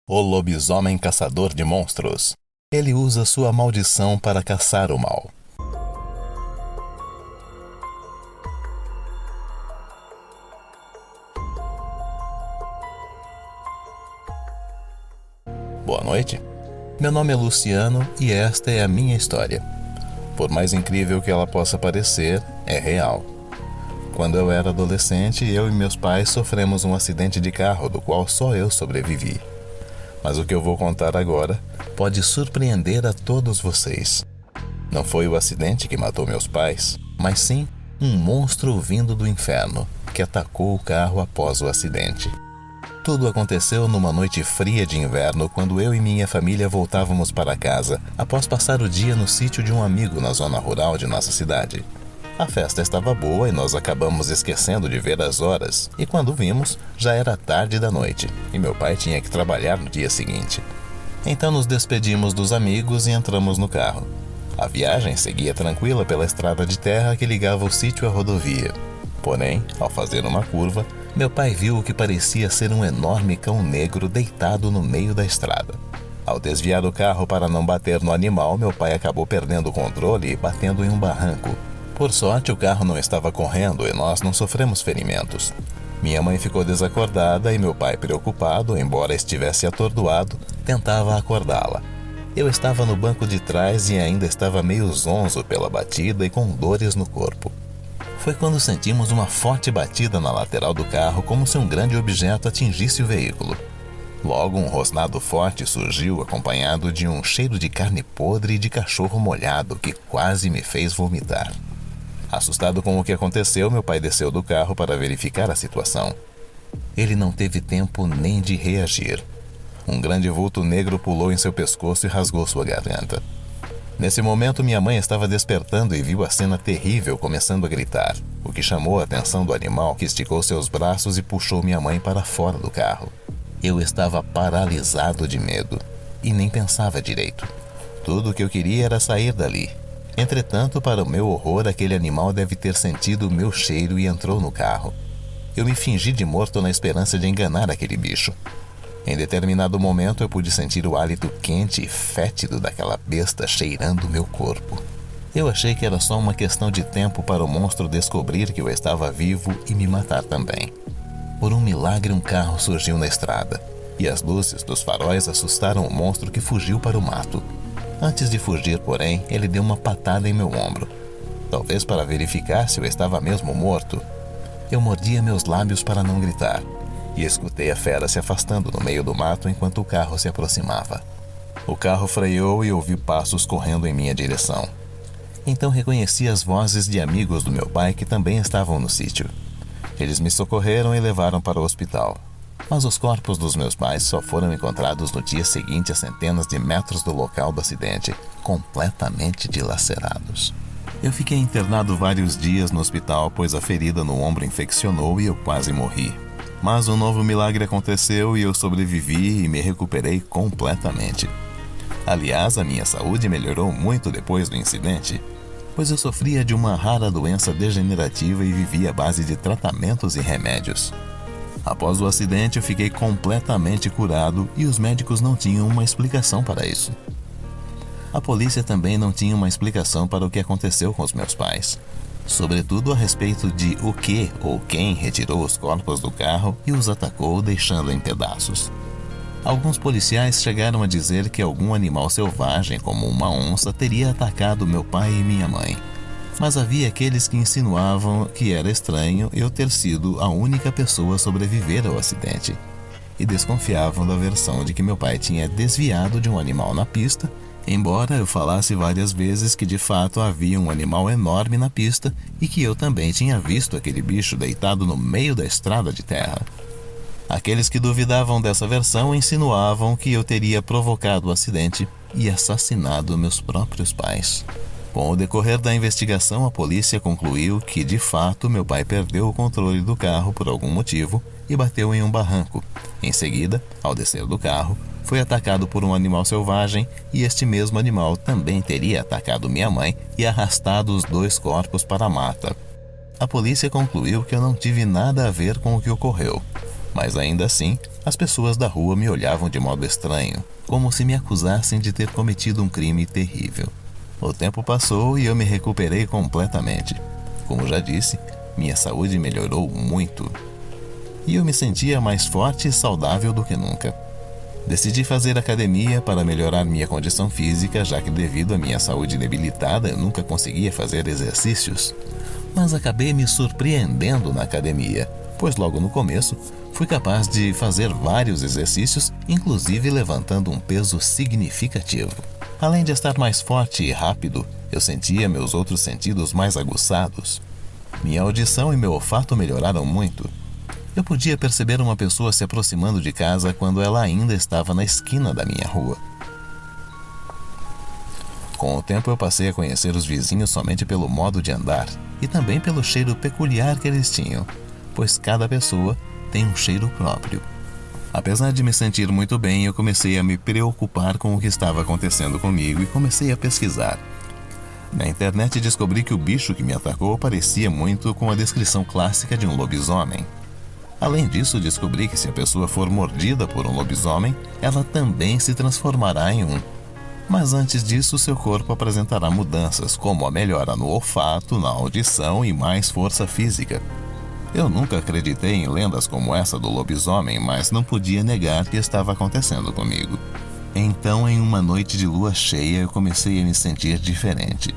O lobisomem caçador de monstros. Ele usa sua maldição para caçar o mal. Boa noite. Meu nome é Luciano e esta é a minha história. Por mais incrível que ela possa parecer, é real. Quando eu era adolescente, eu e meus pais sofremos um acidente de carro do qual só eu sobrevivi. Mas o que eu vou contar agora pode surpreender a todos vocês. Não foi o acidente que matou meus pais, mas sim um monstro vindo do inferno que atacou o carro após o acidente. Tudo aconteceu numa noite fria de inverno, quando eu e minha família voltávamos para casa após passar o dia no sítio de um amigo na zona rural de nossa cidade. A festa estava boa e nós acabamos esquecendo de ver as horas, e quando vimos, já era tarde da noite e meu pai tinha que trabalhar no dia seguinte. Então nos despedimos dos amigos e entramos no carro. A viagem seguia tranquila pela estrada de terra que ligava o sítio à rodovia. Porém, ao fazer uma curva, meu pai viu o que parecia ser um enorme cão negro deitado no meio da estrada. Ao desviar o carro para não bater no animal, meu pai acabou perdendo o controle e batendo em um barranco. Por sorte, o carro não estava correndo e nós não sofremos ferimentos. Minha mãe ficou desacordada e meu pai, preocupado, embora estivesse atordoado, tentava acordá-la. Eu estava no banco de trás e ainda estava meio zonzo pela batida e com dores no corpo. Foi quando sentimos uma forte batida na lateral do carro, como se um grande objeto atingisse o veículo. Logo, um rosnado forte surgiu, acompanhado de um cheiro de carne podre e de cachorro molhado que quase me fez vomitar. Assustado com o que aconteceu, meu pai desceu do carro para verificar a situação. Ele não teve tempo nem de reagir. Um grande vulto negro pulou em seu pescoço e rasgou sua garganta. Nesse momento, minha mãe estava despertando e viu a cena terrível, começando a gritar, o que chamou a atenção do animal, que esticou seus braços e puxou minha mãe para fora do carro. Eu estava paralisado de medo e nem pensava direito. Tudo o que eu queria era sair dali. Entretanto, para o meu horror, aquele animal deve ter sentido o meu cheiro e entrou no carro. Eu me fingi de morto na esperança de enganar aquele bicho. Em determinado momento, eu pude sentir o hálito quente e fétido daquela besta cheirando meu corpo. Eu achei que era só uma questão de tempo para o monstro descobrir que eu estava vivo e me matar também. Por um milagre, um carro surgiu na estrada, e as luzes dos faróis assustaram o monstro, que fugiu para o mato. Antes de fugir, porém, ele deu uma patada em meu ombro. Talvez para verificar se eu estava mesmo morto. Eu mordia meus lábios para não gritar, e escutei a fera se afastando no meio do mato enquanto o carro se aproximava. O carro freou e ouvi passos correndo em minha direção. Então reconheci as vozes de amigos do meu pai que também estavam no sítio. Eles me socorreram e levaram para o hospital. Mas os corpos dos meus pais só foram encontrados no dia seguinte, a centenas de metros do local do acidente, completamente dilacerados. Eu fiquei internado vários dias no hospital, pois a ferida no ombro infeccionou e eu quase morri. Mas um novo milagre aconteceu e eu sobrevivi e me recuperei completamente. Aliás, a minha saúde melhorou muito depois do incidente, pois eu sofria de uma rara doença degenerativa e vivia à base de tratamentos e remédios. Após o acidente, eu fiquei completamente curado e os médicos não tinham uma explicação para isso. A polícia também não tinha uma explicação para o que aconteceu com os meus pais, sobretudo a respeito de o que ou quem retirou os corpos do carro e os atacou, deixando em pedaços. Alguns policiais chegaram a dizer que algum animal selvagem, como uma onça, teria atacado meu pai e minha mãe. Mas havia aqueles que insinuavam que era estranho eu ter sido a única pessoa a sobreviver ao acidente, e desconfiavam da versão de que meu pai tinha desviado de um animal na pista, embora eu falasse várias vezes que de fato havia um animal enorme na pista e que eu também tinha visto aquele bicho deitado no meio da estrada de terra. Aqueles que duvidavam dessa versão insinuavam que eu teria provocado o acidente e assassinado meus próprios pais. Com o decorrer da investigação, a polícia concluiu que, de fato, meu pai perdeu o controle do carro por algum motivo e bateu em um barranco. Em seguida, ao descer do carro, foi atacado por um animal selvagem e este mesmo animal também teria atacado minha mãe e arrastado os dois corpos para a mata. A polícia concluiu que eu não tive nada a ver com o que ocorreu, mas ainda assim, As pessoas da rua me olhavam de modo estranho, como se me acusassem de ter cometido um crime terrível. O tempo passou e eu me recuperei completamente. Como já disse, minha saúde melhorou muito. E eu me sentia mais forte e saudável do que nunca. Decidi fazer academia para melhorar minha condição física, já que devido à minha saúde debilitada eu nunca conseguia fazer exercícios. Mas acabei me surpreendendo na academia, pois logo no começo fui capaz de fazer vários exercícios, inclusive levantando um peso significativo. Além de estar mais forte e rápido, eu sentia meus outros sentidos mais aguçados. Minha audição e meu olfato melhoraram muito. Eu podia perceber uma pessoa se aproximando de casa quando ela ainda estava na esquina da minha rua. Com o tempo eu passei a conhecer os vizinhos somente pelo modo de andar e também pelo cheiro peculiar que eles tinham, pois cada pessoa tem um cheiro próprio. Apesar de me sentir muito bem, eu comecei a me preocupar com o que estava acontecendo comigo e comecei a pesquisar. Na internet descobri que o bicho que me atacou parecia muito com a descrição clássica de um lobisomem. Além disso, descobri que se a pessoa for mordida por um lobisomem, ela também se transformará em um. Mas antes disso, seu corpo apresentará mudanças, como a melhora no olfato, na audição e mais força física. Eu nunca acreditei em lendas como essa do lobisomem, mas não podia negar que estava acontecendo comigo. Então, em uma noite de lua cheia, eu comecei a me sentir diferente.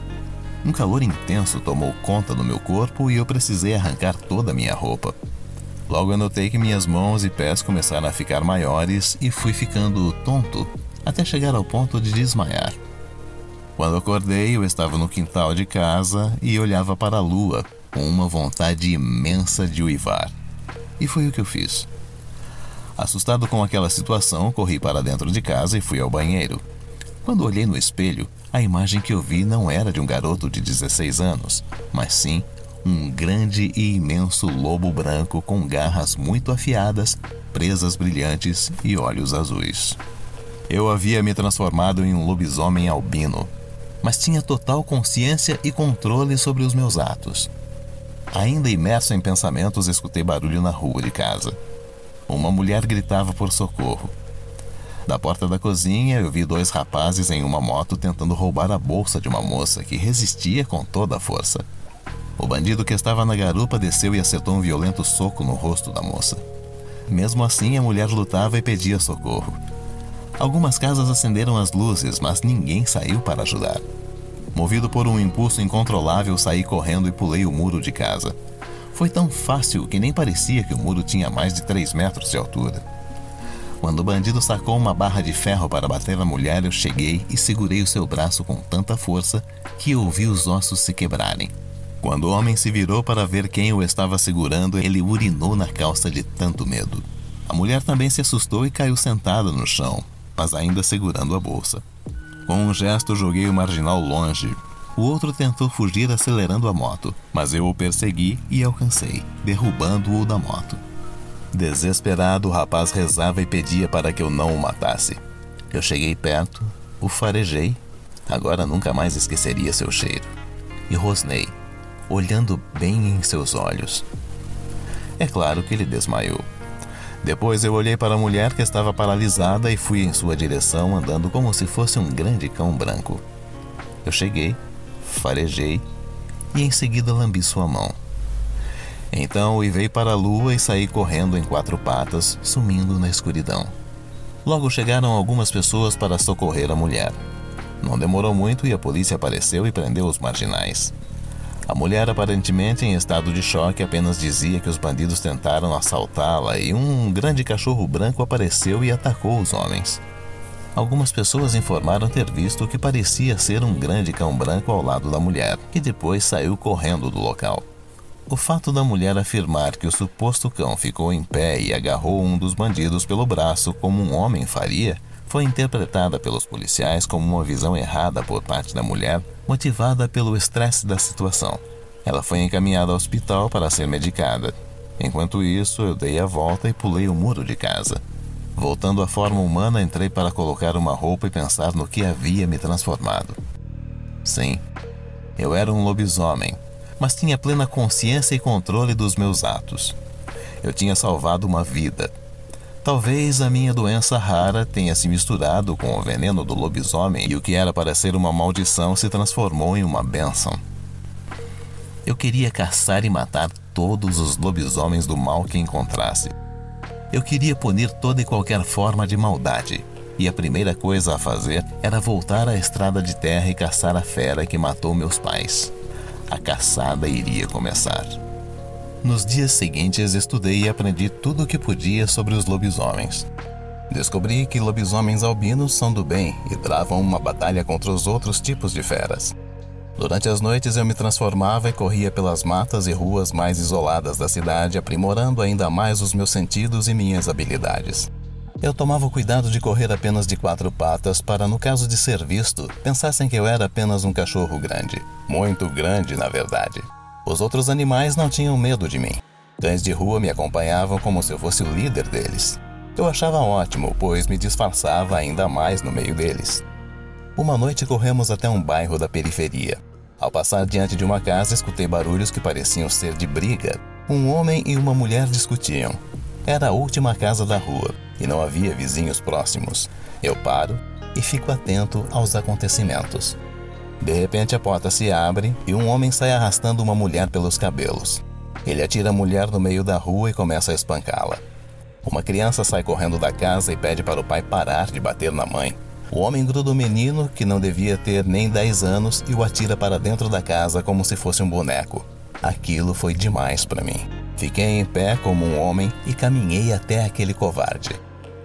Um calor intenso tomou conta do meu corpo e eu precisei arrancar toda a minha roupa. Logo eu notei que minhas mãos e pés começaram a ficar maiores e fui ficando tonto, até chegar ao ponto de desmaiar. Quando acordei, eu estava no quintal de casa e olhava para a lua, com uma vontade imensa de uivar. E foi o que eu fiz. Assustado com aquela situação, corri para dentro de casa e fui ao banheiro. Quando olhei no espelho, a imagem que eu vi não era de um garoto de 16 anos, mas sim um grande e imenso lobo branco com garras muito afiadas, presas brilhantes e olhos azuis. Eu havia me transformado em um lobisomem albino, mas tinha total consciência e controle sobre os meus atos. Ainda imerso em pensamentos, escutei barulho na rua de casa. Uma mulher gritava por socorro. Da porta da cozinha, eu vi dois rapazes em uma moto tentando roubar a bolsa de uma moça que resistia com toda a força. O bandido que estava na garupa desceu e acertou um violento soco no rosto da moça. Mesmo assim, a mulher lutava e pedia socorro. Algumas casas acenderam as luzes, mas ninguém saiu para ajudar. Movido por um impulso incontrolável, saí correndo e pulei o muro de casa. Foi tão fácil que nem parecia que o muro tinha mais de 3 metros de altura. Quando o bandido sacou uma barra de ferro para bater na mulher, eu cheguei e segurei o seu braço com tanta força que ouvi os ossos se quebrarem. Quando o homem se virou para ver quem o estava segurando, ele urinou na calça de tanto medo. A mulher também se assustou e caiu sentada no chão, mas ainda segurando a bolsa. Com um gesto, joguei o marginal longe. O outro tentou fugir acelerando a moto, mas eu o persegui e alcancei, derrubando-o da moto. Desesperado, o rapaz rezava e pedia para que eu não o matasse. Eu cheguei perto, o farejei, agora nunca mais esqueceria seu cheiro, e rosnei, olhando bem em seus olhos. É claro que ele desmaiou. Depois eu olhei para a mulher que estava paralisada e fui em sua direção andando como se fosse um grande cão branco. Eu cheguei, farejei e em seguida lambi sua mão. Então uivei para a lua e saí correndo em 4 patas, sumindo na escuridão. Logo chegaram algumas pessoas para socorrer a mulher. Não demorou muito e a polícia apareceu e prendeu os marginais. A mulher, aparentemente em estado de choque, apenas dizia que os bandidos tentaram assaltá-la e um grande cachorro branco apareceu e atacou os homens. Algumas pessoas informaram ter visto o que parecia ser um grande cão branco ao lado da mulher, que depois saiu correndo do local. O fato da mulher afirmar que o suposto cão ficou em pé e agarrou um dos bandidos pelo braço como um homem faria, foi interpretada pelos policiais como uma visão errada por parte da mulher, motivada pelo estresse da situação. Ela foi encaminhada ao hospital para ser medicada. Enquanto isso, eu dei a volta e pulei o muro de casa. Voltando à forma humana, entrei para colocar uma roupa e pensar no que havia me transformado. Sim, eu era um lobisomem, mas tinha plena consciência e controle dos meus atos. Eu tinha salvado uma vida. Talvez a minha doença rara tenha se misturado com o veneno do lobisomem e o que era para ser uma maldição se transformou em uma bênção. Eu queria caçar e matar todos os lobisomens do mal que encontrasse. Eu queria punir toda e qualquer forma de maldade, e a primeira coisa a fazer era voltar à estrada de terra e caçar a fera que matou meus pais. A caçada iria começar. Nos dias seguintes estudei e aprendi tudo o que podia sobre os lobisomens. Descobri que lobisomens albinos são do bem e travam uma batalha contra os outros tipos de feras. Durante as noites eu me transformava e corria pelas matas e ruas mais isoladas da cidade, aprimorando ainda mais os meus sentidos e minhas habilidades. Eu tomava o cuidado de correr apenas de 4 patas para, no caso de ser visto, pensassem que eu era apenas um cachorro grande. Muito grande, na verdade. Os outros animais não tinham medo de mim. Cães de rua me acompanhavam como se eu fosse o líder deles. Eu achava ótimo, pois me disfarçava ainda mais no meio deles. Uma noite corremos até um bairro da periferia. Ao passar diante de uma casa, escutei barulhos que pareciam ser de briga. Um homem e uma mulher discutiam. Era a última casa da rua e não havia vizinhos próximos. Eu paro e fico atento aos acontecimentos. De repente a porta se abre e um homem sai arrastando uma mulher pelos cabelos. Ele atira a mulher no meio da rua e começa a espancá-la. Uma criança sai correndo da casa e pede para o pai parar de bater na mãe. O homem gruda o menino, que não devia ter nem 10 anos, e o atira para dentro da casa como se fosse um boneco. Aquilo foi demais para mim. Fiquei em pé como um homem e caminhei até aquele covarde.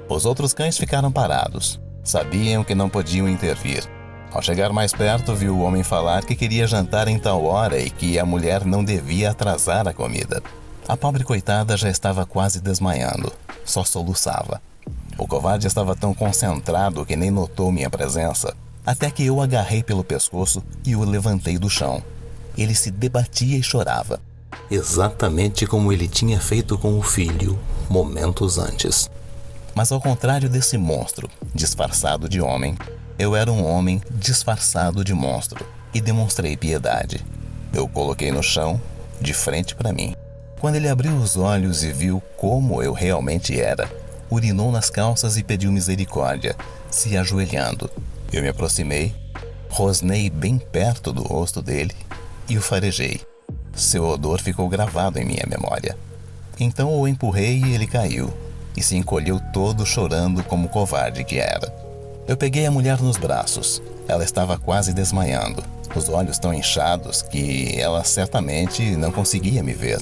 Os outros cães ficaram parados. Sabiam que não podiam intervir. Ao chegar mais perto, vi o homem falar que queria jantar em tal hora e que a mulher não devia atrasar a comida. A pobre coitada já estava quase desmaiando. Só soluçava. O covarde estava tão concentrado que nem notou minha presença, até que eu o agarrei pelo pescoço e o levantei do chão. Ele se debatia e chorava, exatamente como ele tinha feito com o filho momentos antes. Mas ao contrário desse monstro disfarçado de homem, eu era um homem disfarçado de monstro e demonstrei piedade. Eu o coloquei no chão, de frente para mim. Quando ele abriu os olhos e viu como eu realmente era, urinou nas calças e pediu misericórdia, se ajoelhando. Eu me aproximei, rosnei bem perto do rosto dele e o farejei. Seu odor ficou gravado em minha memória. Então o empurrei e ele caiu, e se encolheu todo chorando como covarde que era. Eu peguei a mulher nos braços. Ela estava quase desmaiando, os olhos tão inchados que ela certamente não conseguia me ver.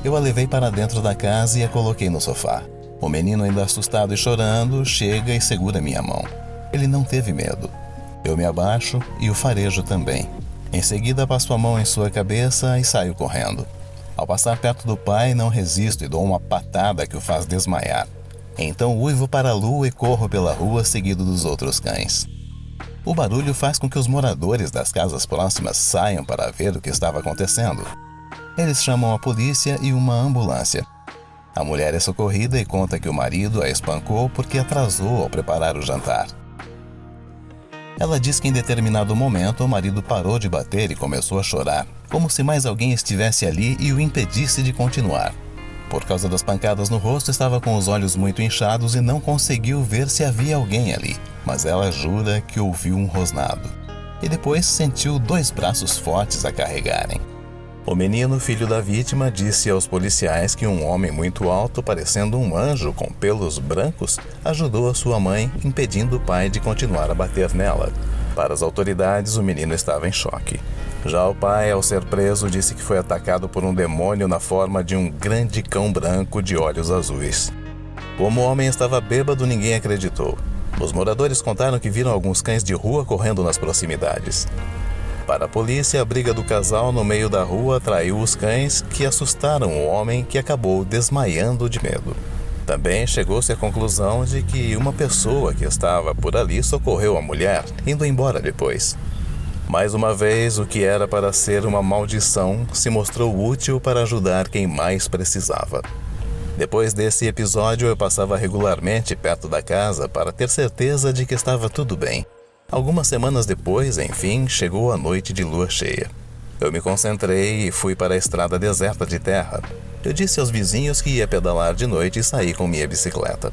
Eu a levei para dentro da casa e a coloquei no sofá. O menino, ainda assustado e chorando, chega e segura minha mão. Ele não teve medo. Eu me abaixo e o farejo também. Em seguida, passo a mão em sua cabeça e saio correndo. Ao passar perto do pai, não resisto e dou uma patada que o faz desmaiar. Então uivo para a lua e corro pela rua seguido dos outros cães. O barulho faz com que os moradores das casas próximas saiam para ver o que estava acontecendo. Eles chamam a polícia e uma ambulância. A mulher é socorrida e conta que o marido a espancou porque atrasou ao preparar o jantar. Ela diz que em determinado momento o marido parou de bater e começou a chorar, como se mais alguém estivesse ali e o impedisse de continuar. Por causa das pancadas no rosto, estava com os olhos muito inchados e não conseguiu ver se havia alguém ali, mas ela jura que ouviu um rosnado. E depois sentiu 2 braços fortes a carregarem. O menino, filho da vítima, disse aos policiais que um homem muito alto, parecendo um anjo com pelos brancos, ajudou a sua mãe, impedindo o pai de continuar a bater nela. Para as autoridades, o menino estava em choque. Já o pai, ao ser preso, disse que foi atacado por um demônio na forma de um grande cão branco de olhos azuis. Como o homem estava bêbado, ninguém acreditou. Os moradores contaram que viram alguns cães de rua correndo nas proximidades. Para a polícia, a briga do casal no meio da rua atraiu os cães, que assustaram o homem, que acabou desmaiando de medo. Também chegou-se à conclusão de que uma pessoa que estava por ali socorreu a mulher, indo embora depois. Mais uma vez, o que era para ser uma maldição se mostrou útil para ajudar quem mais precisava. Depois desse episódio, eu passava regularmente perto da casa para ter certeza de que estava tudo bem. Algumas semanas depois, enfim, chegou a noite de lua cheia. Eu me concentrei e fui para a estrada deserta de terra. Eu disse aos vizinhos que ia pedalar de noite e saí com minha bicicleta.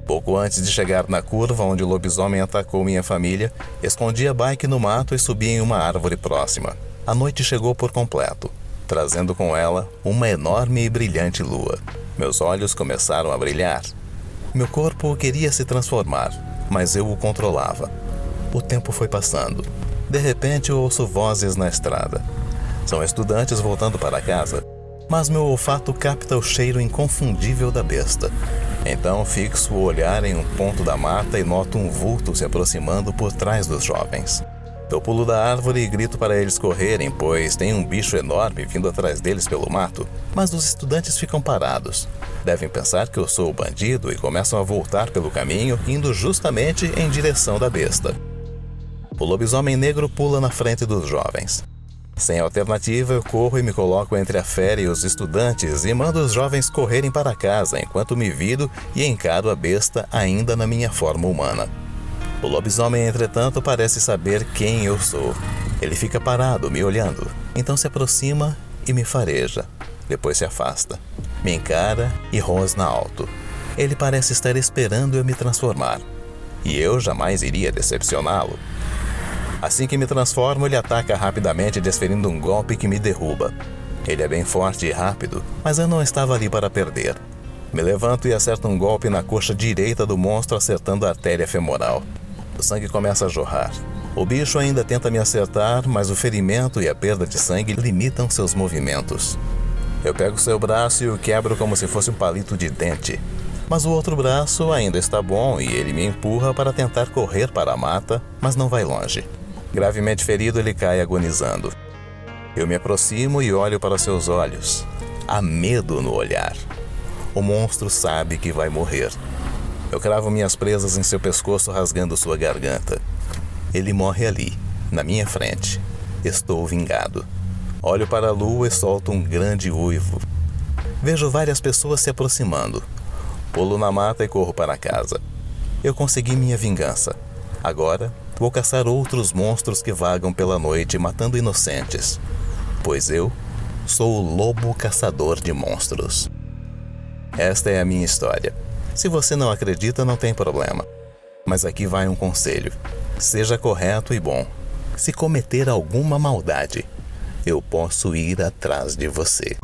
Pouco antes de chegar na curva onde o lobisomem atacou minha família, escondi a bike no mato e subi em uma árvore próxima. A noite chegou por completo, trazendo com ela uma enorme e brilhante lua. Meus olhos começaram a brilhar. Meu corpo queria se transformar, mas eu o controlava. O tempo foi passando. De repente eu ouço vozes na estrada. São estudantes voltando para casa, mas meu olfato capta o cheiro inconfundível da besta. Então fixo o olhar em um ponto da mata e noto um vulto se aproximando por trás dos jovens. Eu pulo da árvore e grito para eles correrem, pois tem um bicho enorme vindo atrás deles pelo mato, mas os estudantes ficam parados. Devem pensar que eu sou o bandido e começam a voltar pelo caminho, indo justamente em direção da besta. O lobisomem negro pula na frente dos jovens. Sem alternativa, eu corro e me coloco entre a fera e os estudantes e mando os jovens correrem para casa enquanto me viro e encaro a besta ainda na minha forma humana. O lobisomem, entretanto, parece saber quem eu sou. Ele fica parado, me olhando. Então se aproxima e me fareja. Depois se afasta. Me encara e rosna alto. Ele parece estar esperando eu me transformar. E eu jamais iria decepcioná-lo. Assim que me transformo, ele ataca rapidamente, desferindo um golpe que me derruba. Ele é bem forte e rápido, mas eu não estava ali para perder. Me levanto e acerto um golpe na coxa direita do monstro, acertando a artéria femoral. O sangue começa a jorrar. O bicho ainda tenta me acertar, mas o ferimento e a perda de sangue limitam seus movimentos. Eu pego seu braço e o quebro como se fosse um palito de dente. Mas o outro braço ainda está bom e ele me empurra para tentar correr para a mata, mas não vai longe. Gravemente ferido, ele cai agonizando. Eu me aproximo e olho para seus olhos. Há medo no olhar. O monstro sabe que vai morrer. Eu cravo minhas presas em seu pescoço, rasgando sua garganta. Ele morre ali, na minha frente. Estou vingado. Olho para a lua e solto um grande uivo. Vejo várias pessoas se aproximando. Pulo na mata e corro para casa. Eu consegui minha vingança. Agora, vou caçar outros monstros que vagam pela noite matando inocentes. Pois eu sou o lobo caçador de monstros. Esta é a minha história. Se você não acredita, não tem problema. Mas aqui vai um conselho. Seja correto e bom. Se cometer alguma maldade, eu posso ir atrás de você.